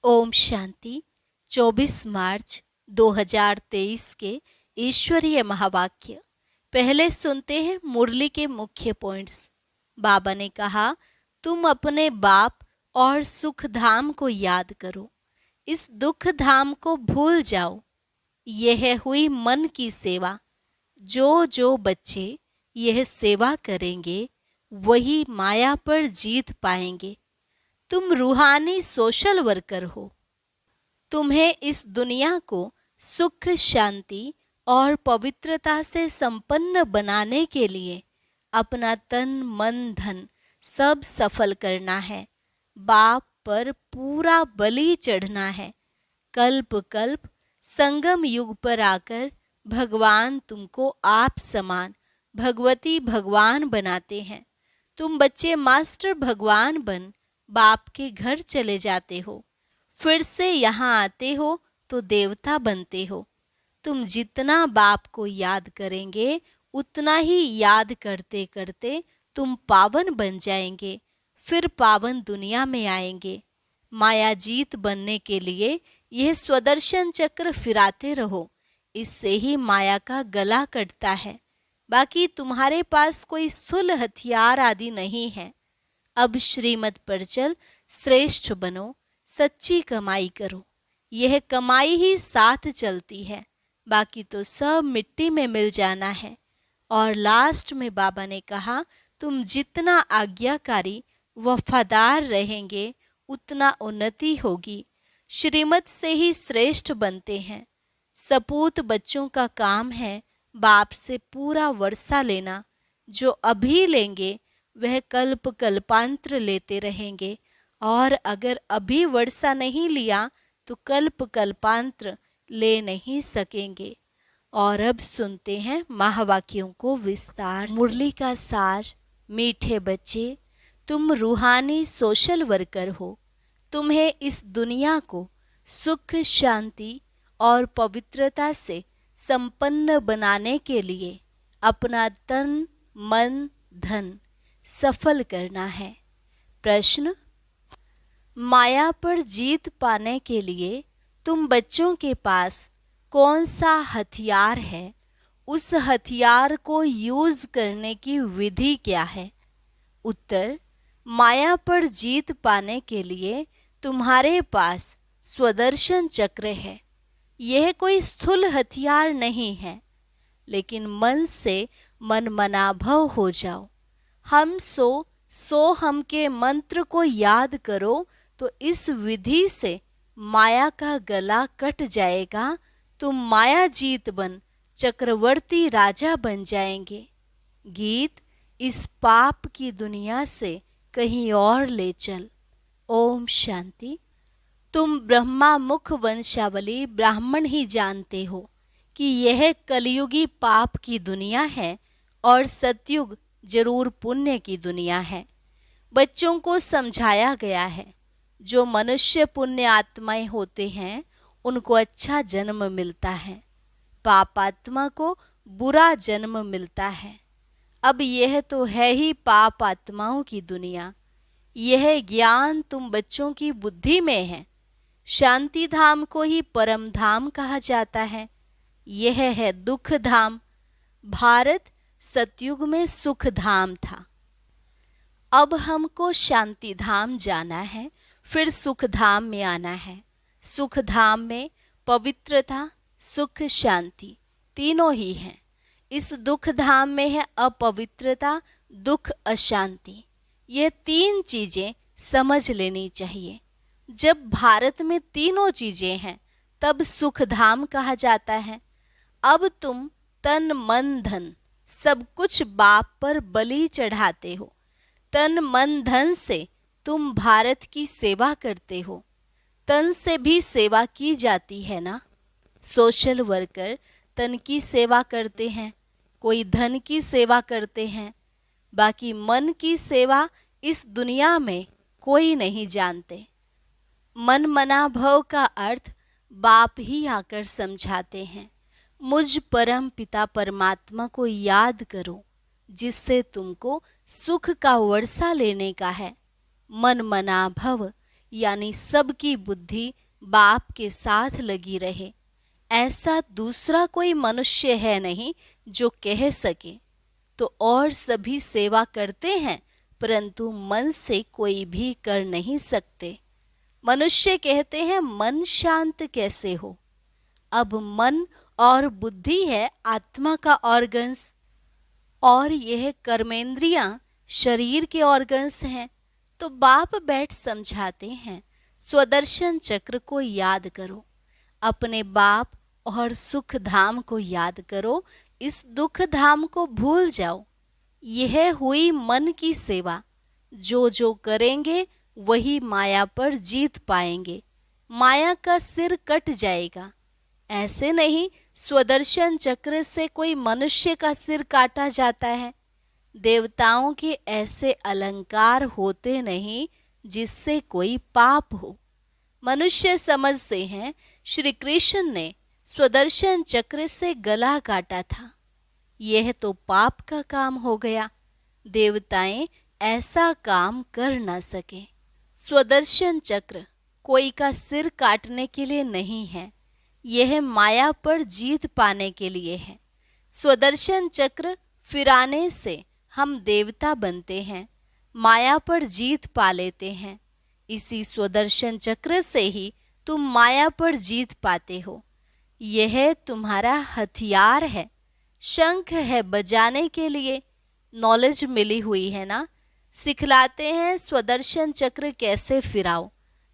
ओम शांति। 24 मार्च 2023 के ईश्वरीय महावाक्य। पहले सुनते हैं मुरली के मुख्य पॉइंट्स। बाबा ने कहा, तुम अपने बाप और सुख धाम को याद करो, इस दुख धाम को भूल जाओ। यह हुई मन की सेवा। जो बच्चे यह सेवा करेंगे वही माया पर जीत पाएंगे। तुम रूहानी सोशल वर्कर हो। तुम्हें इस दुनिया को सुख, शांति और पवित्रता से संपन्न बनाने के लिए अपना तन, मन, धन सब सफल करना है। बाप पर पूरा बलि चढ़ना है। कल्प कल्प संगम युग पर आकर भगवान तुमको आप समान भगवती भगवान बनाते हैं। तुम बच्चे मास्टर भगवान बन बाप के घर चले जाते हो, फिर से यहाँ आते हो तो देवता बनते हो। तुम जितना बाप को याद करेंगे उतना ही याद करते करते तुम पावन बन जाएंगे, फिर पावन दुनिया में आएंगे। माया जीत बनने के लिए यह स्वदर्शन चक्र फिराते रहो, इससे ही माया का गला कटता है। बाकी तुम्हारे पास कोई स्थूल हथियार आदि नहीं है। अब श्रीमत पर चल श्रेष्ठ बनो, सच्ची कमाई करो। यह कमाई ही साथ चलती है, बाकी तो सब मिट्टी में मिल जाना है। और लास्ट में बाबा ने कहा, तुम जितना आज्ञाकारी वफादार रहेंगे उतना उन्नति होगी। श्रीमत से ही श्रेष्ठ बनते हैं। सपूत बच्चों का काम है बाप से पूरा वर्षा लेना। जो अभी लेंगे वह कल्प कल्पांतर लेते रहेंगे, और अगर अभी वर्षा नहीं लिया तो कल्प कल्पांतर ले नहीं सकेंगे। और अब सुनते हैं महावाक्यों को विस्तार से। मुरली का सार। मीठे बच्चे, तुम रूहानी सोशल वर्कर हो। तुम्हें इस दुनिया को सुख, शांति और पवित्रता से संपन्न बनाने के लिए अपना तन, मन, धन सफल करना है। प्रश्न, माया पर जीत पाने के लिए तुम बच्चों के पास कौन सा हथियार है? उस हथियार को यूज करने की विधि क्या है? उत्तर, माया पर जीत पाने के लिए तुम्हारे पास स्वदर्शन चक्र है। यह कोई स्थूल हथियार नहीं है, लेकिन मन से मन मनाभव हो जाओ। हम सो हम के मंत्र को याद करो तो इस विधि से माया का गला कट जाएगा। तुम माया जीत बन चक्रवर्ती राजा बन जाएंगे। गीत, इस पाप की दुनिया से कहीं और ले चल। ओम शांति। तुम ब्रह्मा मुख वंशावली ब्राह्मण ही जानते हो कि यह कलयुगी पाप की दुनिया है और सतयुग जरूर पुण्य की दुनिया है। बच्चों को समझाया गया है, जो मनुष्य पुण्य आत्माएं होते हैं उनको अच्छा जन्म मिलता है, पाप आत्मा को बुरा जन्म मिलता है। अब यह तो है ही पाप आत्माओं की दुनिया। यह ज्ञान तुम बच्चों की बुद्धि में है। शांति धाम को ही परम धाम कहा जाता है। यह है दुख धाम। भारत सतयुग में सुख धाम था। अब हमको शांति धाम जाना है, फिर सुख धाम में आना है। सुख धाम में पवित्रता, सुख, शांति तीनों ही हैं। इस दुख धाम में है अपवित्रता, दुख, अशांति। ये तीन चीजें समझ लेनी चाहिए। जब भारत में तीनों चीजें हैं तब सुख धाम कहा जाता है। अब तुम तन, मन, धन सब कुछ बाप पर बलि चढ़ाते हो। तन, मन, धन से तुम भारत की सेवा करते हो। तन से भी सेवा की जाती है ना। सोशल वर्कर तन की सेवा करते हैं, कोई धन की सेवा करते हैं, बाकी मन की सेवा इस दुनिया में कोई नहीं जानते। मन मना भव का अर्थ बाप ही आकर समझाते हैं। मुझ परम पिता परमात्मा को याद करो, जिससे तुमको सुख का वर्षा लेने का है। मन मना भव यानी सबकी बुद्धि बाप के साथ लगी रहे। ऐसा दूसरा कोई मनुष्य है नहीं जो कह सके। तो और सभी सेवा करते हैं, परंतु मन से कोई भी कर नहीं सकते। मनुष्य कहते हैं मन शांत कैसे हो। अब मन और बुद्धि है आत्मा का ऑर्गन्स, और यह कर्मेंद्रियां शरीर के ऑर्गन्स हैं। तो बाप बैठ समझाते हैं, स्वदर्शन चक्र को याद करो, अपने बाप और सुख धाम को याद करो, इस दुख धाम को भूल जाओ। यह हुई मन की सेवा। जो जो करेंगे वही माया पर जीत पाएंगे। माया का सिर कट जाएगा। ऐसे नहीं स्वदर्शन चक्र से कोई मनुष्य का सिर काटा जाता है। देवताओं के ऐसे अलंकार होते नहीं जिससे कोई पाप हो। मनुष्य समझते हैं श्री कृष्ण ने स्वदर्शन चक्र से गला काटा था, यह तो पाप का काम हो गया। देवताएं ऐसा काम कर न सके। स्वदर्शन चक्र कोई का सिर काटने के लिए नहीं है, यह माया पर जीत पाने के लिए है। स्वदर्शन चक्र फिराने से हम देवता बनते हैं, माया पर जीत पा लेते हैं। इसी स्वदर्शन चक्र से ही तुम माया पर जीत पाते हो। यह तुम्हारा हथियार है, शंख है बजाने के लिए। नॉलेज मिली हुई है ना, सिखलाते हैं स्वदर्शन चक्र कैसे फिराओ,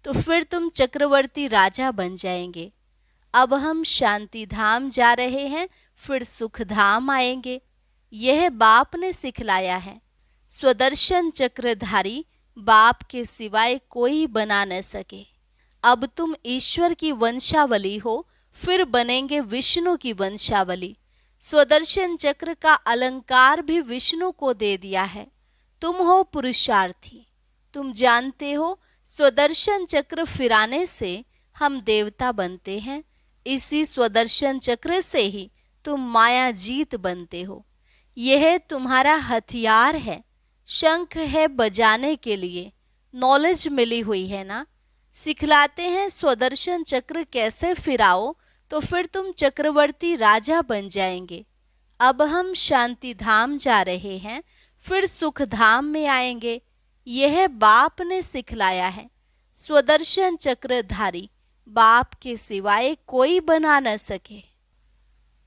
तो फिर तुम चक्रवर्ती राजा बन जाएंगे। अब हम शांति धाम जा रहे हैं, फिर सुख धाम आएंगे। यह बाप ने सिखलाया है। स्वदर्शन चक्रधारी बाप के सिवाय कोई बना न सके। अब तुम ईश्वर की वंशावली हो, फिर बनेंगे विष्णु की वंशावली। स्वदर्शन चक्र का अलंकार भी विष्णु को दे दिया है। तुम हो पुरुषार्थी। तुम जानते हो स्वदर्शन चक्र फिराने से हम देवता बनते हैं। इसी स्वदर्शन चक्र से ही तुम माया जीत बनते हो। यह तुम्हारा हथियार है, शंख है बजाने के लिए। नॉलेज मिली हुई है ना, सिखलाते हैं स्वदर्शन चक्र कैसे फिराओ, तो फिर तुम चक्रवर्ती राजा बन जाएंगे। अब हम शांति धाम जा रहे हैं, फिर सुख धाम में आएंगे। यह बाप ने सिखलाया है। स्वदर्शन चक्रधारी बाप के सिवाय कोई बना न सके।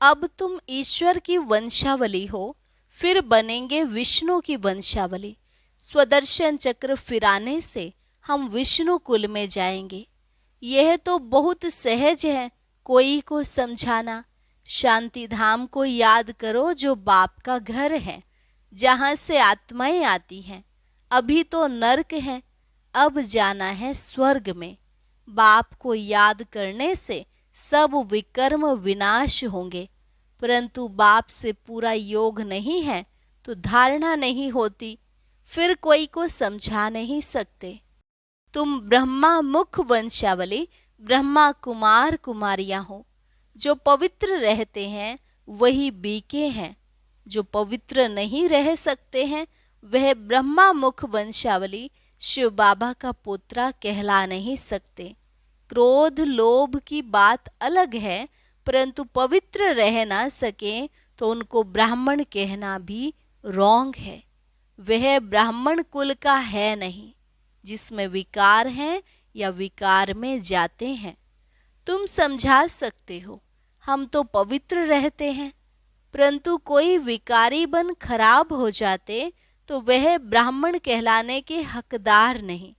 अब तुम ईश्वर की वंशावली हो, फिर बनेंगे विष्णु की वंशावली। स्वदर्शन चक्र फिराने से हम विष्णु कुल में जाएंगे। यह तो बहुत सहज है कोई को समझाना। शांति धाम को याद करो जो बाप का घर है, जहाँ से आत्माएं आती हैं। अभी तो नरक है, अब जाना है स्वर्ग में। बाप को याद करने से सब विकर्म विनाश होंगे, परंतु बाप से पूरा योग नहीं है तो धारणा नहीं होती, फिर कोई को समझा नहीं सकते। तुम ब्रह्मा मुख वंशावली ब्रह्मा कुमार कुमारियां हो। जो पवित्र रहते हैं वही बीके हैं, जो पवित्र नहीं रह सकते हैं वह ब्रह्मा मुख वंशावली शिव बाबा का पोत्रा कहला नहीं सकते। क्रोध लोभ की बात अलग है, परंतु पवित्र रह ना सके तो उनको ब्राह्मण कहना भी रॉन्ग है। वह ब्राह्मण कुल का है नहीं, जिसमें विकार हैं या विकार में जाते हैं। तुम समझा सकते हो, हम तो पवित्र रहते हैं, परंतु कोई विकारी बन खराब हो जाते तो वह ब्राह्मण कहलाने के हकदार नहीं।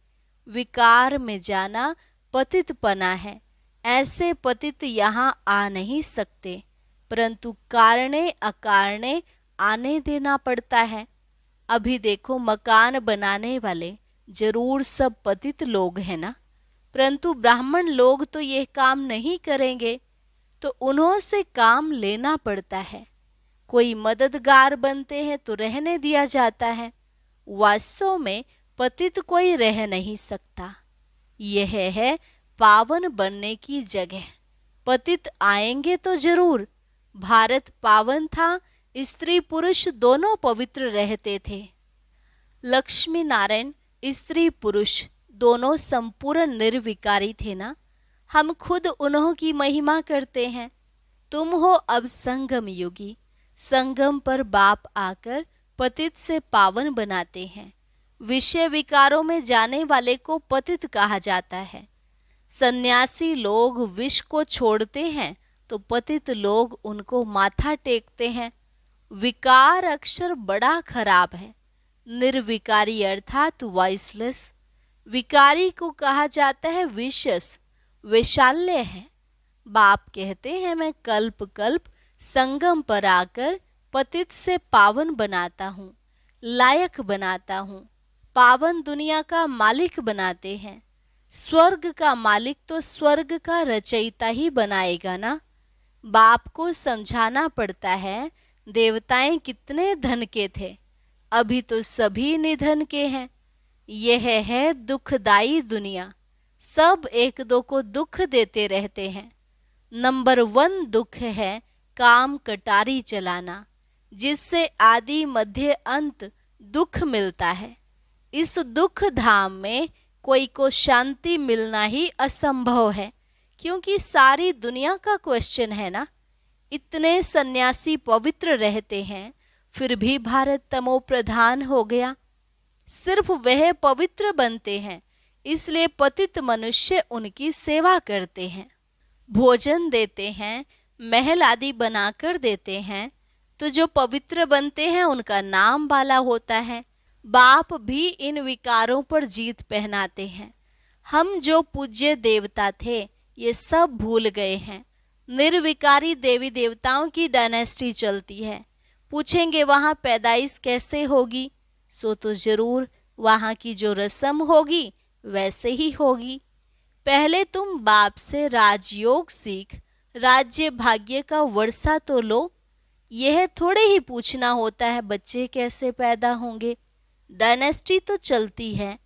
विकार में जाना पतितपना है। ऐसे पतित यहाँ आ नहीं सकते, परंतु कारणे अकारणे आने देना पड़ता है। अभी देखो मकान बनाने वाले जरूर सब पतित लोग हैं ना, परंतु ब्राह्मण लोग तो यह काम नहीं करेंगे, तो उन्हों से काम लेना पड़ता है। कोई मददगार बनते हैं तो रहने दिया जाता है। वास्तव में पतित कोई रह नहीं सकता। यह है पावन बनने की जगह। पतित आएंगे तो जरूर। भारत पावन था, स्त्री पुरुष दोनों पवित्र रहते थे। लक्ष्मी नारायण स्त्री पुरुष दोनों संपूर्ण निर्विकारी थे ना। हम खुद उन्हों की महिमा करते हैं। तुम हो अब संगम युगी। संगम पर बाप आकर पतित से पावन बनाते हैं। विषय विकारों में जाने वाले को पतित कहा जाता है। सन्यासी लोग विष को छोड़ते हैं तो पतित लोग उनको माथा टेकते हैं। विकार अक्षर बड़ा खराब है। निर्विकारी अर्थात वॉइसलेस। विकारी को कहा जाता है विशस, वैशाल्य है। बाप कहते हैं मैं कल्प कल्प संगम पर आकर पतित से पावन बनाता हूँ, लायक बनाता हूँ। पावन दुनिया का मालिक बनाते हैं। स्वर्ग का मालिक तो स्वर्ग का रचयिता ही बनाएगा ना। बाप को समझाना पड़ता है देवताएं कितने धन के थे, अभी तो सभी निधन के हैं। यह है दुखदाई दुनिया। सब एक दो को दुख देते रहते हैं। नंबर 1 दुख है काम कटारी चलाना, जिससे आदि मध्य अंत दुख मिलता है। इस दुख धाम में कोई को शांति मिलना ही असंभव है, क्योंकि सारी दुनिया का क्वेश्चन है ना। इतने सन्यासी पवित्र रहते हैं, फिर भी भारत तमो प्रधान हो गया। सिर्फ वह पवित्र बनते हैं, इसलिए पतित मनुष्य उनकी सेवा करते हैं, भोजन देते हैं, महल आदि बनाकर देते हैं। तो जो पवित्र बनते हैं उनका नाम वाला होता है। बाप भी इन विकारों पर जीत पहनाते हैं। हम जो पूज्य देवता थे ये सब भूल गए हैं। निर्विकारी देवी देवताओं की डायनेस्टी चलती है। पूछेंगे वहाँ पैदाइश कैसे होगी, सो तो जरूर वहाँ की जो रस्म होगी वैसे ही होगी। पहले तुम बाप से राजयोग सीख राज्य भाग्य का वर्षा तो लो। यह थोड़े ही पूछना होता है बच्चे कैसे पैदा होंगे। डायनेस्टी तो चलती है।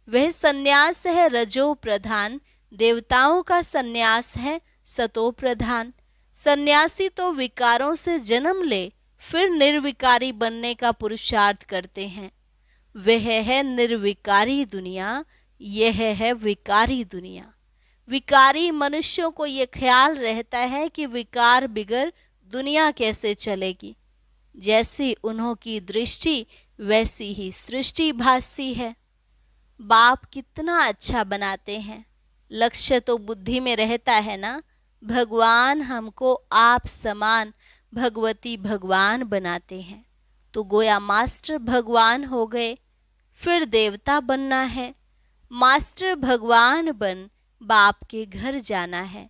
वह सन्यास है रजो प्रधान, देवताओं का सन्यास है सतो प्रधान। सन्यासी तो विकारों से जन्म ले फिर निर्विकारी बनने का पुरुषार्थ करते हैं। वह है निर्विकारी दुनिया, यह है विकारी दुनिया। विकारी मनुष्यों को यह ख्याल रहता है कि विकार बिगर दुनिया कैसे चलेगी। जैसी उन्हों की दृष्टि वैसी ही सृष्टि भासती है। बाप कितना अच्छा बनाते हैं। लक्ष्य तो बुद्धि में रहता है ना। भगवान हमको आप समान भगवती भगवान बनाते हैं, तो गोया मास्टर भगवान हो गए। फिर देवता बनना है। मास्टर भगवान बन बाप के घर जाना है।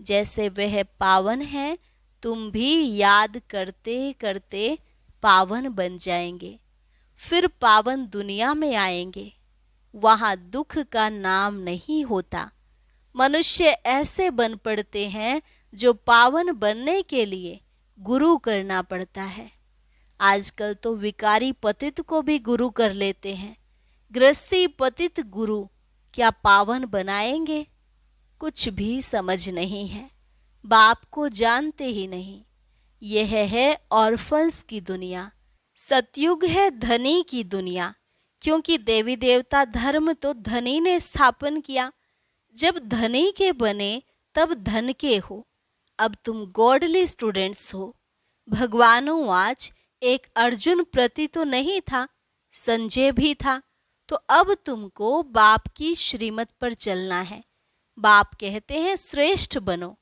जैसे वह पावन है, तुम भी याद करते करते पावन बन जाएंगे। फिर पावन दुनिया में आएंगे। वहाँ दुख का नाम नहीं होता। मनुष्य ऐसे बन पड़ते हैं जो पावन बनने के लिए गुरु करना पड़ता है। आजकल तो विकारी पतित को भी गुरु कर लेते हैं। गृहस्थी पतित गुरु क्या पावन बनाएंगे? कुछ भी समझ नहीं है। बाप को जानते ही नहीं। यह है ऑर्फन्स की दुनिया। सतयुग है धनी की दुनिया, क्योंकि देवी देवता धर्म तो धनी ने स्थापन किया। जब धनी के बने तब धन के हो। अब तुम गॉडली स्टूडेंट्स हो। भगवानों आज एक अर्जुन प्रति तो नहीं था, संजय भी था। तो अब तुमको बाप की श्रीमत पर चलना है। बाप कहते हैं श्रेष्ठ बनो।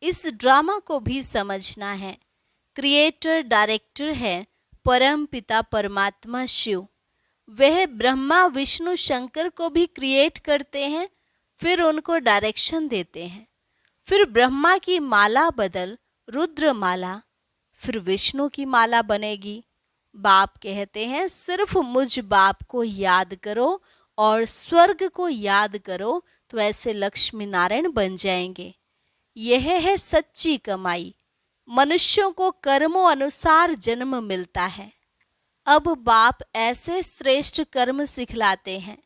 इस ड्रामा को भी समझना है। क्रिएटर डायरेक्टर है परम पिता परमात्मा शिव। वह ब्रह्मा विष्णु शंकर को भी क्रिएट करते हैं, फिर उनको डायरेक्शन देते हैं। फिर ब्रह्मा की माला बदल रुद्र माला, फिर विष्णु की माला बनेगी। बाप कहते हैं सिर्फ मुझ बाप को याद करो और स्वर्ग को याद करो, तो ऐसे लक्ष्मी नारायण बन जाएंगे। यह है सच्ची कमाई। मनुष्यों को कर्मों अनुसार जन्म मिलता है। अब बाप ऐसे श्रेष्ठ कर्म सिखलाते हैं।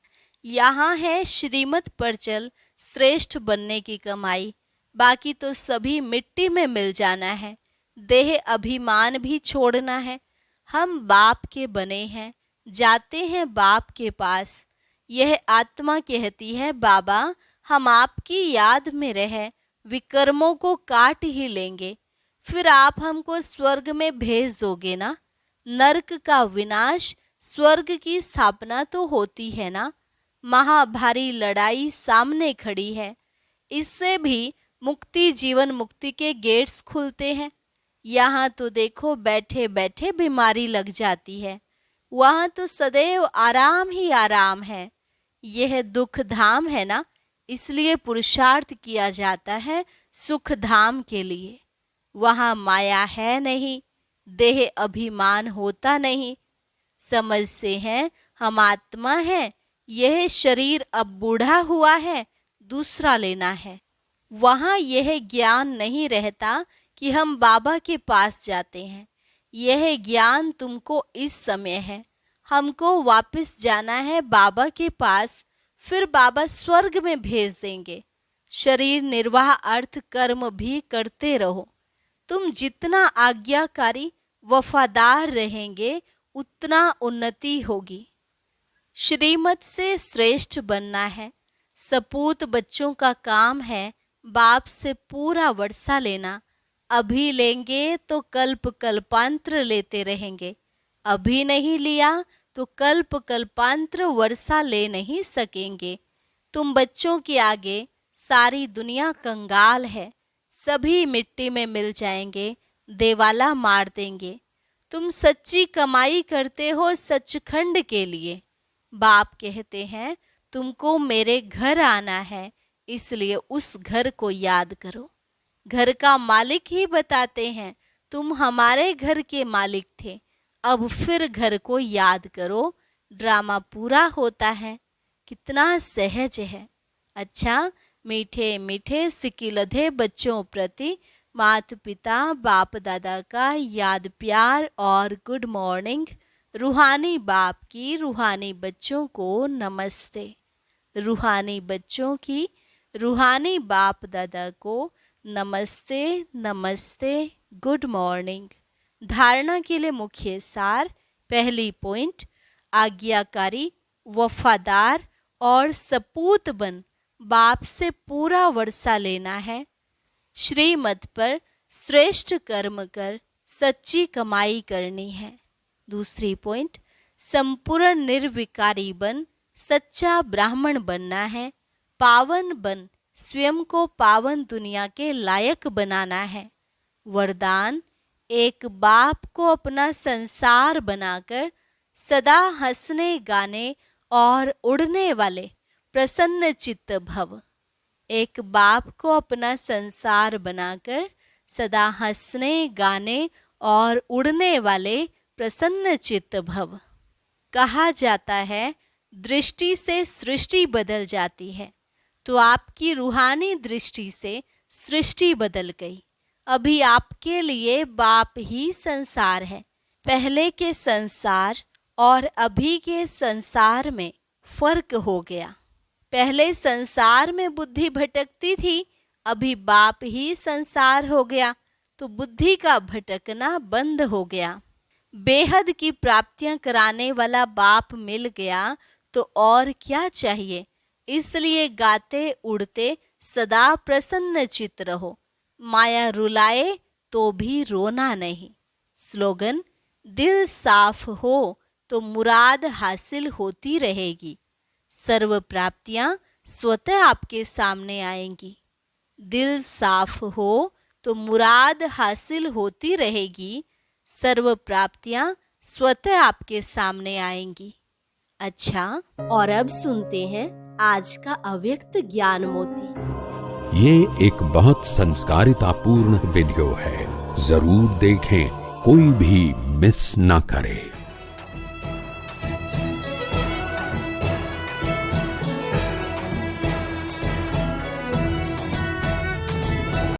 यहाँ है श्रीमत पर चल श्रेष्ठ बनने की कमाई। बाकी तो सभी मिट्टी में मिल जाना है। देह अभिमान भी छोड़ना है। हम बाप के बने हैं, जाते हैं बाप के पास। यह आत्मा कहती है, बाबा हम आपकी याद में रह विकर्मों को काट ही लेंगे, फिर आप हमको स्वर्ग में भेज दोगे ना। नरक का विनाश, स्वर्ग की स्थापना तो होती है ना। महाभारी लड़ाई सामने खड़ी है, इससे भी मुक्ति, जीवन मुक्ति के गेट्स खुलते हैं। यहाँ तो देखो बैठे बैठे बीमारी लग जाती है, वहाँ तो सदैव आराम ही आराम है। यह दुख धाम है ना, इसलिए पुरुषार्थ किया जाता है सुख धाम के लिए। वहाँ माया है नहीं, देह अभिमान होता नहीं। समझते हैं हम आत्मा है, यह शरीर अब बूढ़ा हुआ है, दूसरा लेना है। वहाँ यह ज्ञान नहीं रहता कि हम बाबा के पास जाते हैं। यह ज्ञान तुमको इस समय है, हमको वापस जाना है बाबा के पास, फिर बाबा स्वर्ग में भेज देंगे। शरीर निर्वाह अर्थ कर्म भी करते रहो। तुम जितना आज्ञाकारी वफादार रहेंगे उतना उन्नति होगी। श्रीमत से श्रेष्ठ बनना है। सपूत बच्चों का काम है बाप से पूरा वर्षा लेना। अभी लेंगे तो कल्प कल्पांतर लेते रहेंगे, अभी नहीं लिया तो कल्प कल्पांतर वर्षा ले नहीं सकेंगे। तुम बच्चों के आगे सारी दुनिया कंगाल है, सभी मिट्टी में मिल जाएंगे, देवाला मार देंगे। तुम सच्ची कमाई करते हो सचखंड के लिए। बाप कहते हैं तुमको मेरे घर आना है, इसलिए उस घर को याद करो। घर का मालिक ही बताते हैं तुम हमारे घर के मालिक थे, अब फिर घर को याद करो। ड्रामा पूरा होता है, कितना सहज है। अच्छा, मीठे मीठे सिकिलधे बच्चों प्रति माता पिता बाप दादा का याद प्यार और गुड मॉर्निंग। रूहानी बाप की रूहानी बच्चों को नमस्ते। रूहानी बच्चों की रूहानी बाप दादा को नमस्ते नमस्ते, गुड मॉर्निंग। धारणा के लिए मुख्य सार। पहली पॉइंट, आज्ञाकारी, वफादार और सपूत बन बाप से पूरा वर्षा लेना है। श्रीमत पर श्रेष्ठ कर्म कर सच्ची कमाई करनी है। दूसरी पॉइंट, संपूर्ण निर्विकारी बन सच्चा ब्राह्मण बनना है। पावन बन स्वयं को पावन दुनिया के लायक बनाना है। वरदान, एक बाप को अपना संसार बनाकर सदा हंसने गाने और उड़ने वाले प्रसन्न चित्त भव। एक बाप को अपना संसार बनाकर सदा हंसने गाने और उड़ने वाले प्रसन्न चित्त भव। कहा जाता है दृष्टि से सृष्टि बदल जाती है, तो आपकी रूहानी दृष्टि से सृष्टि बदल गई। अभी आपके लिए बाप ही संसार है। पहले के संसार और अभी के संसार में फर्क हो गया। पहले संसार में बुद्धि भटकती थी, अभी बाप ही संसार हो गया, तो बुद्धि का भटकना बंद हो गया। बेहद की प्राप्तियां कराने वाला बाप मिल गया तो और क्या चाहिए। इसलिए गाते उड़ते सदा प्रसन्न चित्त रहो। माया रुलाए तो भी रोना नहीं। स्लोगन, दिल साफ हो तो मुराद हासिल होती रहेगी। सर्व प्राप्तियां स्वतः आपके सामने आएंगी। दिल साफ हो तो मुराद हासिल होती रहेगी। सर्व प्राप्तियां स्वतः आपके सामने आएंगी। अच्छा, और अब सुनते हैं आज का अव्यक्त ज्ञान मोती। ये एक बहुत संस्कारितापूर्ण वीडियो है, जरूर देखें, कोई भी मिस ना करे।